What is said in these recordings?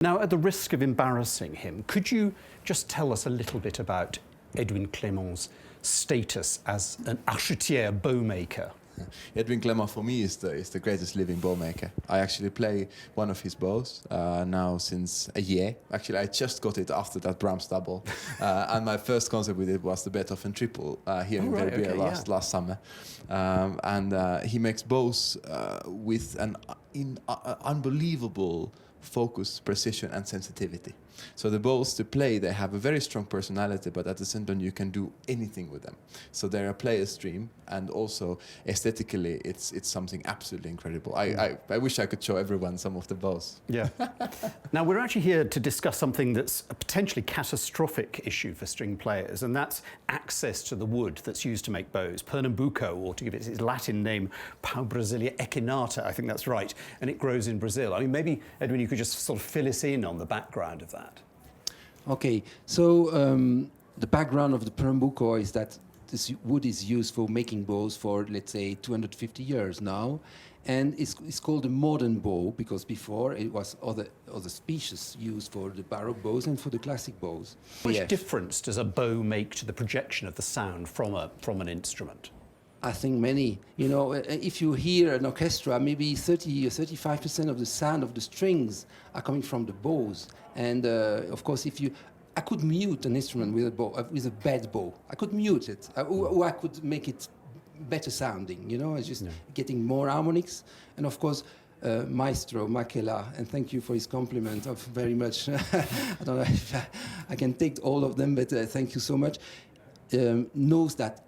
Now, at the risk of embarrassing him, could you just tell us a little bit about Edwin Clément's status as an archetier bow maker? Edwin Clément for me is the greatest living bow maker. I actually play one of his bows now since a year. Actually, I just got it after that Brahms double, and my first concert with it was the Beethoven triple here in Verbier last summer. And he makes bows with an unbelievable focus, precision, and sensitivity. So the bows to play, they have a very strong personality, but at the same time you can do anything with them. So they're a player's dream, and also aesthetically it's something absolutely incredible. I wish I could show everyone some of the bows. Yeah. Now we're actually here to discuss something that's a potentially catastrophic issue for string players, and that's access to the wood that's used to make bows. Pernambuco, or to give it its Latin name, Pau-Brasilia echinata, I think that's right, and it grows in Brazil. I mean, maybe, Edwin, you could just sort of fill us in on the background of that. Okay, so the background of the Pernambuco is that this wood is used for making bows for, let's say, 250 years now, and it's called a modern bow because before it was other species used for the baroque bows and for the classic bows. Which difference does a bow make to the projection of the sound from an instrument? I think many. You know, if you hear an orchestra, maybe 30 or 35% of the sound of the strings are coming from the bows. And of course, I could mute an instrument with a bow, with a bad bow. I could mute it, or I could make it better sounding. You know, it's just getting more harmonics. And of course, Maestro Mäkelä, and thank you for his compliment of very much. I don't know if I can take all of them, but thank you so much. Knows that.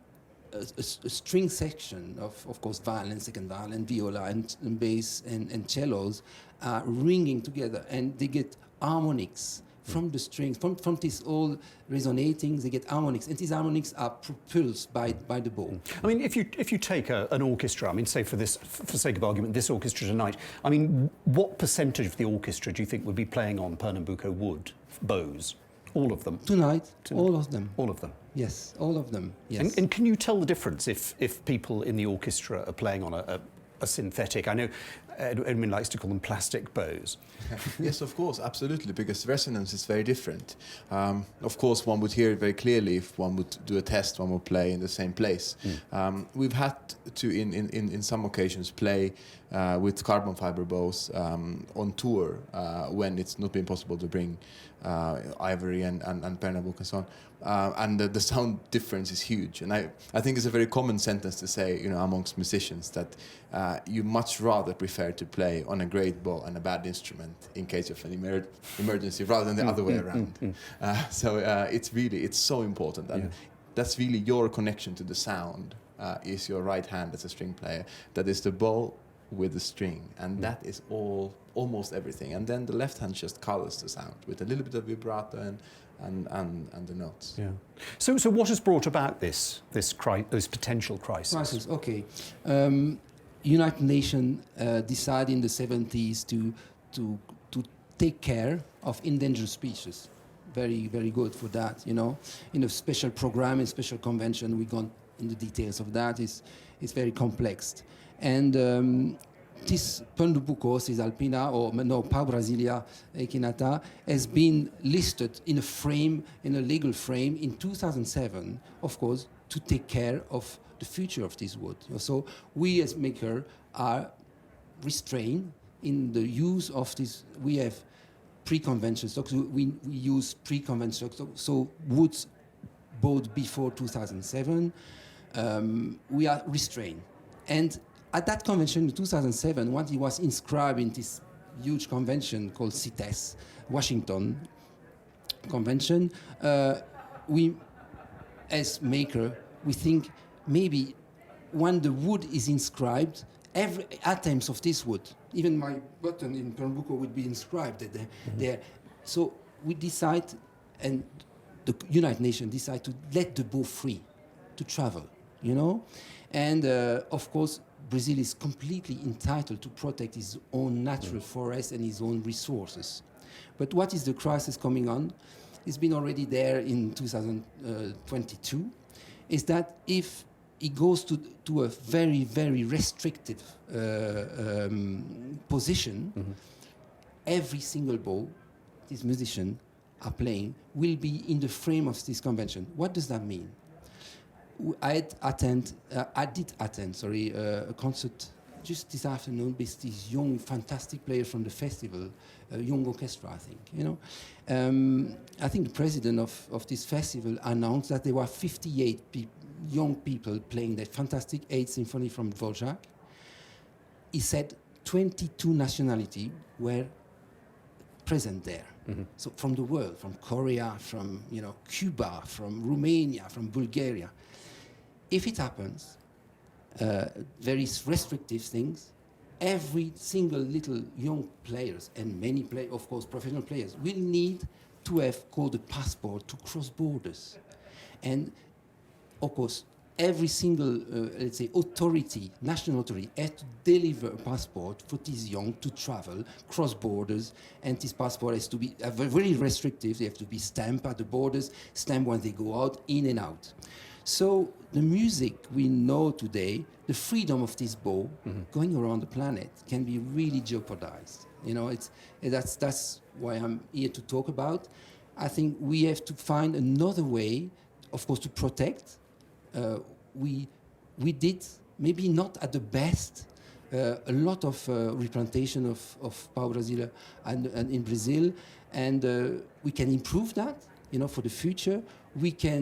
A string section of course, violin, second violin, viola, and bass and cellos are ringing together, and they get harmonics from the strings, from this all resonating. They get harmonics, and these harmonics are propulsed by the bow. I mean, if you take an orchestra, I mean, say for sake of argument, this orchestra tonight, I mean, what percentage of the orchestra do you think would be playing on Pernambuco wood bows? All of them? Tonight, all of them. All of them? Yes, all of them, yes. And can you tell the difference if people in the orchestra are playing on a synthetic? I know Edwin likes to call them plastic bows. Yes, of course, absolutely, because resonance is very different. Of course, one would hear it very clearly if one would do a test, one would play in the same place. We've had to, in some occasions, play with carbon fiber bows on tour when it's not been possible to bring ivory and Pernambuco and so on. And the sound difference is huge. And I think it's a very common sentence to say, you know, amongst musicians that you much rather prefer to play on a great bow and a bad instrument in case of an emergency rather than the other way around. So it's so important. And that's really your connection to the sound is your right hand as a string player. That is the bow with the string, and that is almost everything. And then the left hand just colors the sound with a little bit of vibrato and the notes. Yeah. So what has brought about this potential crisis? Okay. United Nations decided in the 70s to take care of endangered species. Very, very good for that, you know. In a special program, in special convention, we gone in the details of that. It's very complex. And this Pernambuco alpina, or no, Pau-Brasilia echinata, has been listed in a frame, in a legal frame, in 2007, of course, to take care of the future of this wood. So we as makers are restrained in the use of this. We have pre-convention stocks. We use pre-convention stocks, so woods bought before 2007. We are restrained. And at that convention in 2007, when it was inscribed in this huge convention called CITES, Washington Convention, we, as maker, we think maybe when the wood is inscribed, every atoms of this wood, even my button in Pernambuco would be inscribed there. So we decide, and the United Nations decide to let the bow free to travel, you know? And of course, Brazil is completely entitled to protect his own natural forests and his own resources. But what is the crisis coming on? It's been already there in 2022, is that if it goes to a very, very restrictive position, every single bow these musicians are playing will be in the frame of this convention. What does that mean? I did attend a concert just this afternoon with this young, fantastic player from the festival, a young orchestra, I think. I think the president of this festival announced that there were 58 young people playing that fantastic 8th Symphony from Dvorak. He said 22 nationalities were present there. Mm-hmm. So from the world, from Korea, from Cuba, from Romania, from Bulgaria. If it happens, very restrictive things, every single little young players and many of course professional players will need to have called a passport to cross borders. And of course every single let's say national authority has to deliver a passport for these young to travel cross borders, and this passport has to be very restrictive. They have to be stamped at the borders, stamped when they go out, in and out. So the music we know today, the freedom of this bow going around the planet can be really jeopardized. That's why I'm here to talk about. I think we have to find another way, of course, to protect. We did, maybe not at the best, a lot of replantation of pau-brasileira and in Brazil, and we can improve that. For the future, we can,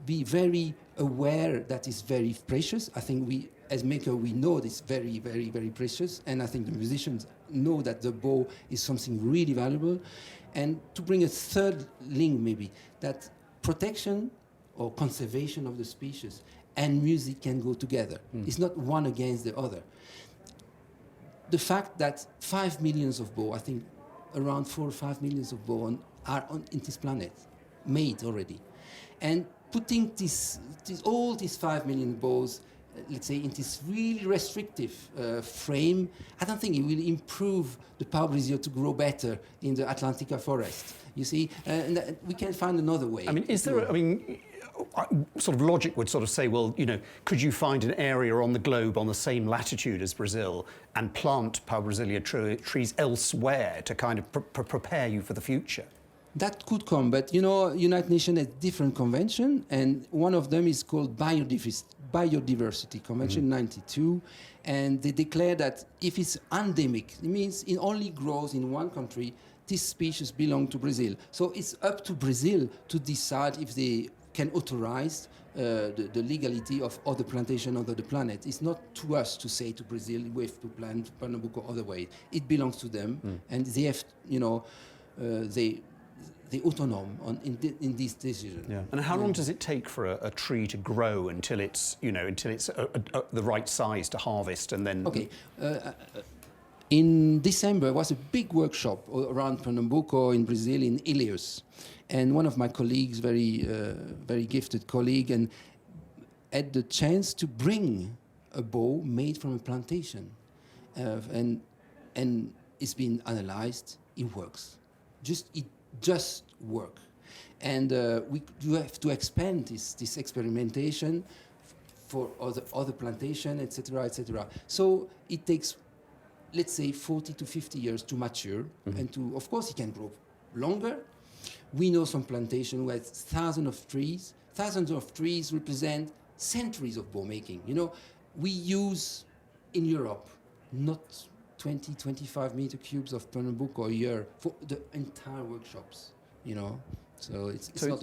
be very aware that it's very precious. I think we, as maker, we know it's very, very, very precious, and I think the musicians know that the bow is something really valuable. And to bring a third link, maybe, that protection or conservation of the species and music can go together. It's not one against the other. The fact that 5 million of bow, I think around 4 or 5 million of bow are in this planet, made already. And putting all these 5 million bows, let's say, in this really restrictive frame, I don't think it will improve the pau-brasileira to grow better in the Atlantica forest. You see, and we can find another way. Sort of logic would sort of say, well, could you find an area on the globe on the same latitude as Brazil and plant pau-brasileira trees elsewhere to kind of prepare you for the future? That could come, but United Nations has different convention, and one of them is called Biodiversity Convention 92, and they declare that if it's endemic, it means it only grows in one country, this species belong to Brazil. So it's up to Brazil to decide if they can authorize the legality of other plantation under the planet. It's not to us to say to Brazil, we have to plant Pernambuco other way. It belongs to them, and they have, the autonomy in this decision. Yeah. And how long does it take for a tree to grow until it's the right size to harvest and then? Okay. In December was a big workshop around Pernambuco in Brazil in Ilhéus, and one of my colleagues, very gifted colleague, and had the chance to bring a bow made from a plantation, and it's been analyzed. It works. It just work, and we do have to expand this experimentation for other plantation, etc., etc. So it takes, let's say, 40 to 50 years to mature, and of course, it can grow longer. We know some plantation who has thousands of trees. Thousands of trees represent centuries of bow making. We use in Europe not 20, 25 meter cubes of Pernambuco a year for the entire workshops, So it's not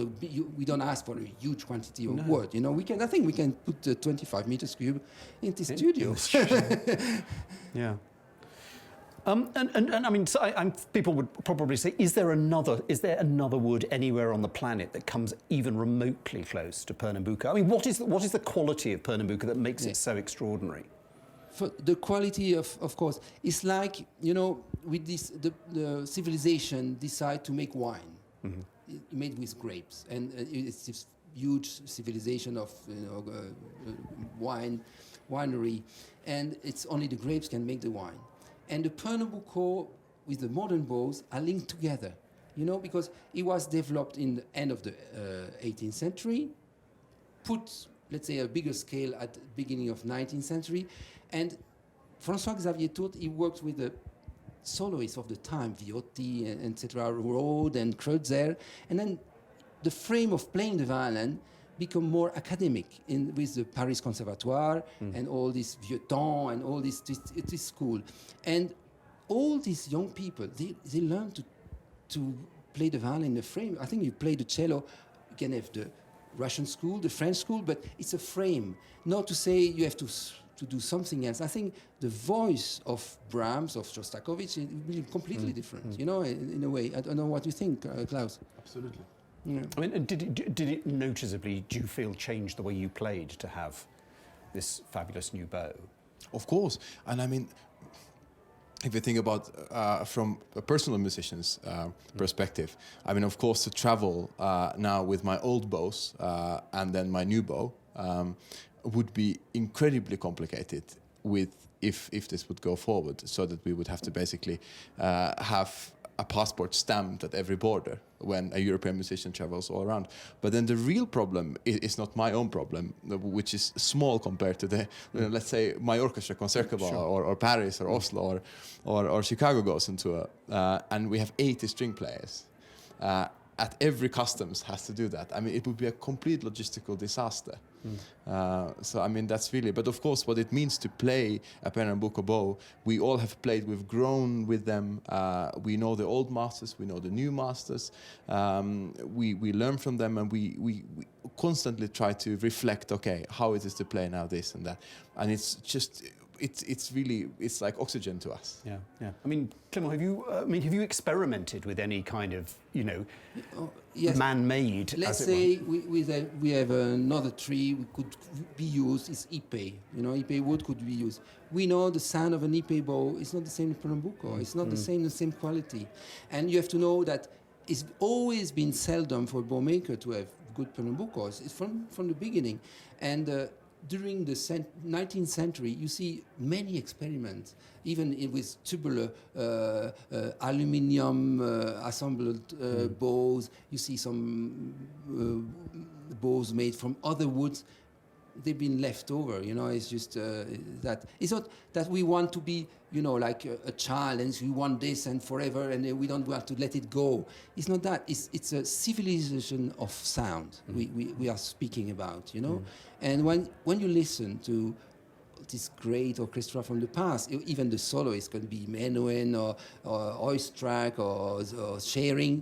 we don't ask for a huge quantity of wood, I think we can put 25 meters cube in the studio. Yeah. People would probably say, is there another wood anywhere on the planet that comes even remotely close to Pernambuco? What is the quality of Pernambuco that makes it so extraordinary? For the quality of course, it's like, with this, the civilization decide to make wine, made with grapes, and it's this huge civilization of winery, and it's only the grapes can make the wine. And the Pernambuco with the modern bows are linked together, because it was developed in the end of the 18th century, put, let's say, a bigger scale at the beginning of 19th century, and François Xavier Tourte, he worked with the soloists of the time, Viotti, etc., Rode and Kreutzer, and then the frame of playing the violin become more academic with the Paris Conservatoire and all this vieux temps and all this school. And all these young people, they learn to play the violin in the frame. I think you play the cello, you can have the Russian school, the French school, but it's a frame. Not to say you have to do something else. I think the voice of Brahms, of Shostakovich, is really completely different, you know, in a way. I don't know what you think, Klaus. Absolutely. Yeah. I mean, and did it noticeably, do you feel, change the way you played to have this fabulous new bow? Of course. And I mean, if you think about from a personal musician's perspective, I mean, of course, to travel now with my old bows and then my new bow would be incredibly complicated if this would go forward, so that we would have to basically have a passport stamped at every border when a European musician travels all around. But then the real problem is not my own problem, which is small compared to the, let's say, my orchestra Concertgebouw, sure, or Paris or Oslo or Chicago goes into and we have 80 string players. At every customs has to do that. I mean, it would be a complete logistical disaster. So I mean, that's really, but of course what it means to play a Pernambuco bow, we all have played, we've grown with them, we know the old masters, we know the new masters, we learn from them, and we constantly try to reflect, okay, how it is to play now this and that, and it's just, it's really, it's like oxygen to us. Yeah, yeah. I mean, Clément, have you experimented with any kind of, you know, yes, man-made? Let's say we have another tree we could be used. It's Ipe. You know, Ipe wood could be used. We know the sound of an Ipe bow is not the same in Pernambuco. It's not the same quality, and you have to know that it's always been seldom for a bow maker to have good Pernambucos. It's from the beginning, and. During the 19th century, you see many experiments, even with tubular aluminium assembled bows. You see some bows made from other woods. They've been left over, you know. It's just that it's not that we want to be, you know, like a child and we want this and forever, and we don't want to let it go. It's not that. It's a civilization of sound we are speaking about, you know. And when you listen to this great orchestra from the past, even the soloists can be Menuhin or Oistrakh or Schering.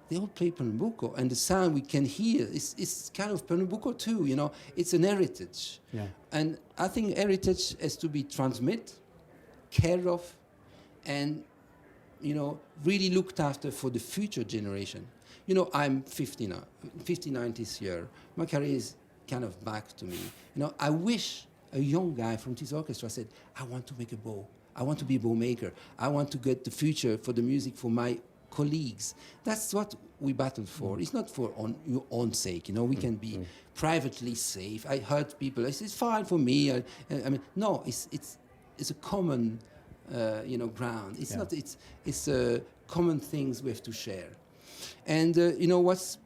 They all play Pernambuco, and the sound we can hear is kind of Pernambuco too, you know. It's an heritage. Yeah. And I think heritage has to be transmitted, cared of, and, you know, really looked after for the future generation. You know, I'm 50 now, 59 this year. My career is kind of back to me. You know, I wish a young guy from this orchestra said, I want to make a bow. I want to be a bow maker. I want to get the future for the music for my colleagues. That's what we battled for. It's not for your own sake, you know. We can be privately safe. I heard people, it's fine for me. I mean, no, it's a common, you know, ground. It's not. It's common things we have to share. And you know what's,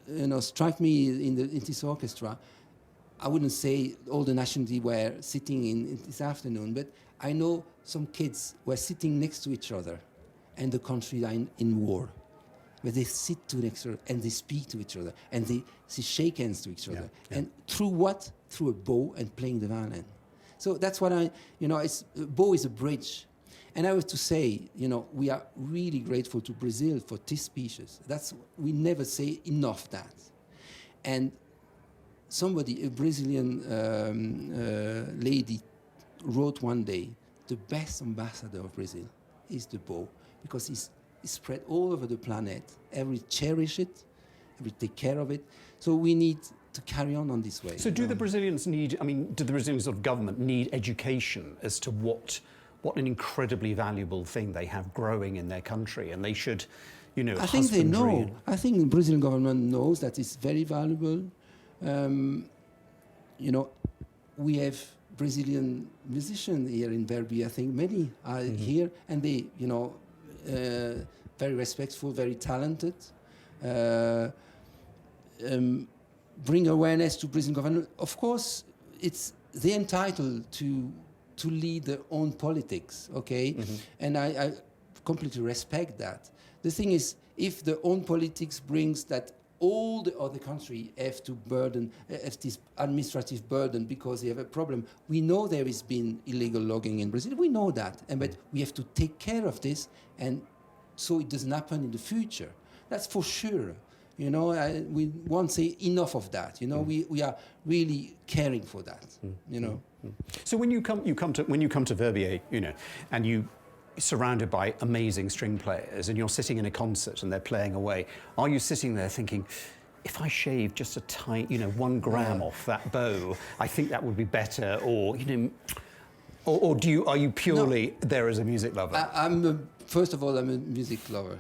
you know, struck me in this orchestra. I wouldn't say all the nationalities were sitting in this afternoon, but I know some kids were sitting next to each other. And the countries are in war, where they sit next to each other and they speak to each other and they shake hands to each other. Yeah. And through what? Through a bow and playing the violin. So that's what you know, a bow is a bridge. And I have to say, you know, we are really grateful to Brazil for this species. We never say enough that. And a Brazilian lady wrote one day, the best ambassador of Brazil is the bow. Because it's spread all over the planet. Every cherish it, every take care of it. So we need to carry on this way. So do the Brazilians need, I mean, do the Brazilian sort of government need education as to what an incredibly valuable thing they have growing in their country, and they should, you know, I think they know. I think the Brazilian government knows that it's very valuable. You know, we have Brazilian musicians here in Verbier. I think many are here, and they, you know, very respectful, very talented, bring awareness to Brazilian government. Of course, they're entitled to lead their own politics, okay? And I completely respect that. The thing is, if the own politics brings that all the other country have to have this administrative burden because they have a problem. We know there has been illegal logging in Brazil. We know that, but we have to take care of this, and so it doesn't happen in the future. That's for sure. You know, we won't say enough of that. You know, we are really caring for that. You know. So when you come to Verbier, you know, and you surrounded by amazing string players and you're sitting in a concert and they're playing away, are you sitting there thinking, if I shave just a tiny, 1 gram off that bow, I think that would be better, or or are you purely there as a music lover? First of all, I'm a music lover.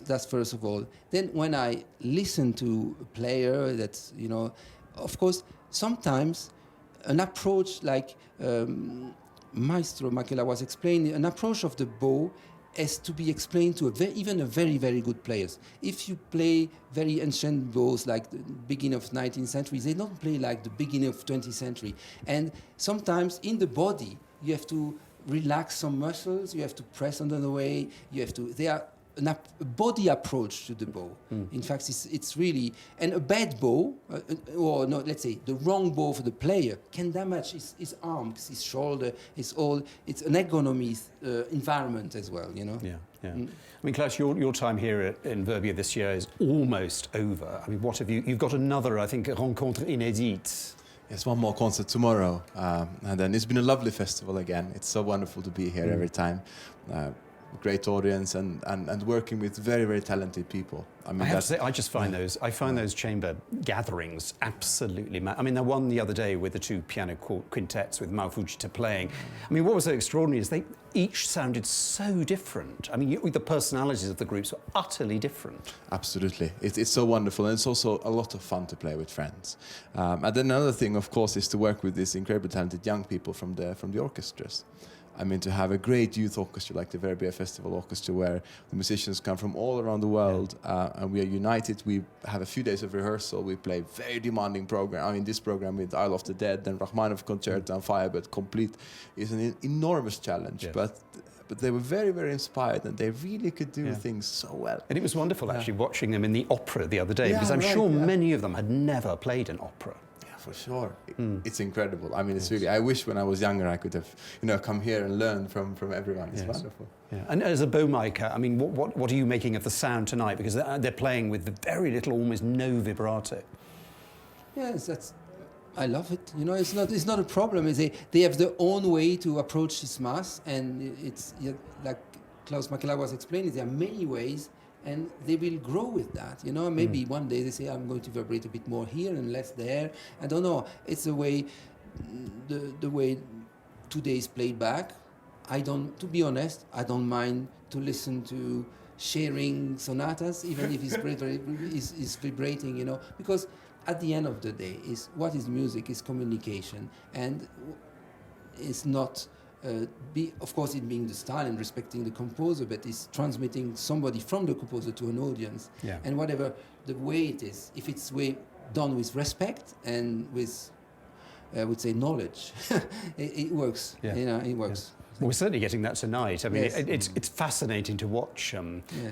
That's first of all. Then when I listen to a player that's, of course, sometimes an approach like Maestro Mäkelä was explaining, an approach of the bow has to be explained to even a very, very good players. If you play very ancient bows like the beginning of 19th century, they don't play like the beginning of 20th century. And sometimes in the body, you have to relax some muscles, you have to press under the way, they are a body approach to the bow. In fact, it's really, and a bad bow, or no, let's say the wrong bow for the player can damage his arms, his shoulder, it's an ergonomy environment as well, Yeah. I mean, Klaus, your time here in Verbier this year is almost over. I mean, what have you've got another, I think, rencontre inédite. Yes, one more concert tomorrow, and then it's been a lovely festival again. It's so wonderful to be here every time. Great audience and working with very, very talented people. I mean, I have to say, I just find those chamber gatherings absolutely I mean, the one the other day with the 2 piano quintets with Mao Fujita playing. I mean, what was so extraordinary is they each sounded so different. I mean, the personalities of the groups were utterly different. Absolutely. It's so wonderful, and it's also a lot of fun to play with friends. And then another thing, of course, is to work with these incredibly talented young people from the orchestras. I mean, to have a great youth orchestra like the Verbier Festival Orchestra, where the musicians come from all around the world, and we are united. We have a few days of rehearsal. We play very demanding program. I mean, this program with Isle of the Dead and Rachmaninoff Concerto and Firebird Complete is an enormous challenge. Yes. But they were very, very inspired, and they really could do things so well. And it was wonderful actually watching them in the opera the other day, because I'm sure many of them had never played an opera. For sure. It's incredible. I mean, it's really, I wish when I was younger I could have, come here and learn from everyone. It's wonderful. Yeah. And as a bowmaker, I mean, what are you making of the sound tonight? Because they're playing with very little, almost no vibrato. Yes, I love it. It's not a problem. They have their own way to approach this mass, and it's like Klaus Mäkelä was explaining, there are many ways, and they will grow with that. Maybe one day they say, I'm going to vibrate a bit more here and less there. I don't know. It's the way today is played back. To be honest, I don't mind to listen to sharing sonatas, even if it's vibrating, because at the end of the day, what is music is communication, and it's not. Of course, it being the style and respecting the composer, but it's transmitting somebody from the composer to an audience. Yeah. And whatever the way it is, if it's done with respect and with, I would say, knowledge, it works. Yeah. It works. Yeah. Well, we're certainly getting that tonight. I mean, Yes. it's fascinating to watch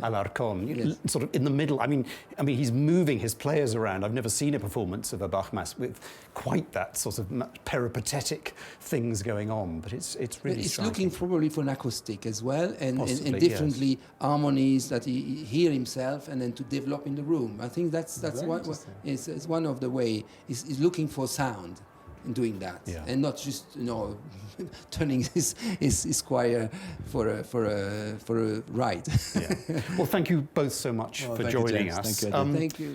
Alarcon sort of in the middle. I mean, he's moving his players around. I've never seen a performance of a Bach mass with quite that sort of peripatetic things going on. But it's really It's striking. looking probably for an acoustic as well, and Possibly, differently harmonies that he hear himself, and then to develop in the room. I think that's what is one of the way is looking for sound in doing that, and not just turning his choir for a ride. Well, thank you both so much for joining us. Thank you. Thank you.